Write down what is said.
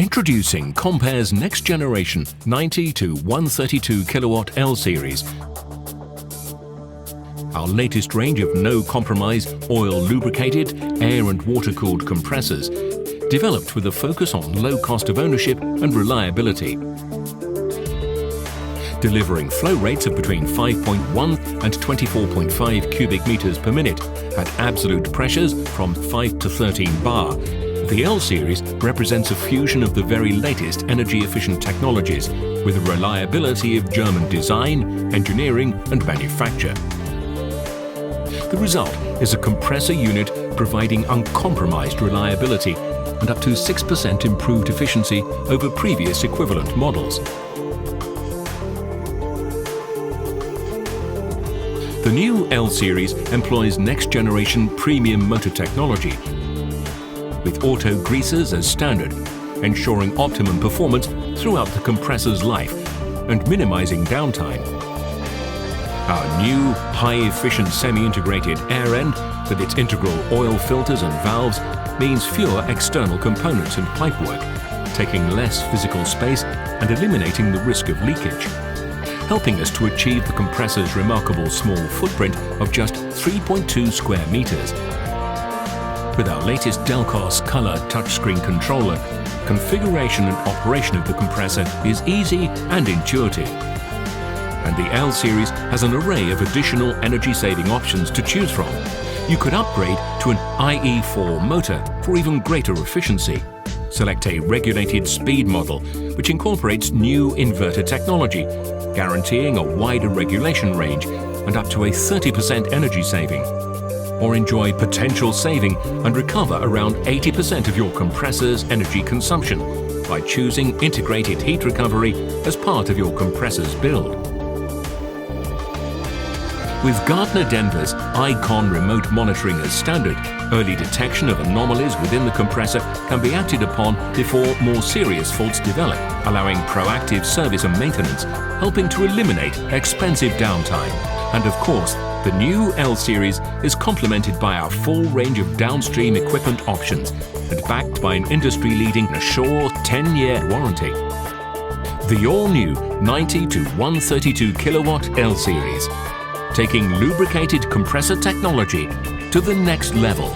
Introducing CompAir's next generation 90 to 132 kilowatt L series. Our latest range of no-compromise, oil-lubricated, air and water-cooled compressors, developed with a focus on low cost of ownership and reliability. Delivering flow rates of between 5.1 and 24.5 cubic meters per minute at absolute pressures from 5 to 13 bar, the L series represents a fusion of the very latest energy-efficient technologies with a reliability of German design, engineering and manufacture. The result is a compressor unit providing uncompromised reliability and up to 6% improved efficiency over previous equivalent models. The new L series employs next-generation premium motor technology, with auto greasers as standard, ensuring optimum performance throughout the compressor's life and minimizing downtime. Our new, high-efficient semi-integrated air end with its integral oil filters and valves means fewer external components and pipework, taking less physical space and eliminating the risk of leakage, helping us to achieve the compressor's remarkable small footprint of just 3.2 square meters. With our latest Delcos Color touchscreen controller, configuration and operation of the compressor is easy and intuitive. And the L series has an array of additional energy-saving options to choose from. You could upgrade to an IE4 motor for even greater efficiency. Select a regulated speed model, which incorporates new inverter technology, guaranteeing a wider regulation range and up to a 30% energy saving. Or enjoy potential saving and recover around 80% of your compressor's energy consumption by choosing integrated heat recovery as part of your compressor's build. With Gartner Denver's ICON remote monitoring as standard, early detection of anomalies within the compressor can be acted upon before more serious faults develop, allowing proactive service and maintenance, helping to eliminate expensive downtime. And of course, the new L series is complemented by our full range of downstream equipment options and backed by an industry-leading Assure 10-year warranty. The all-new 90 to 132 kilowatt L series, taking lubricated compressor technology to the next level.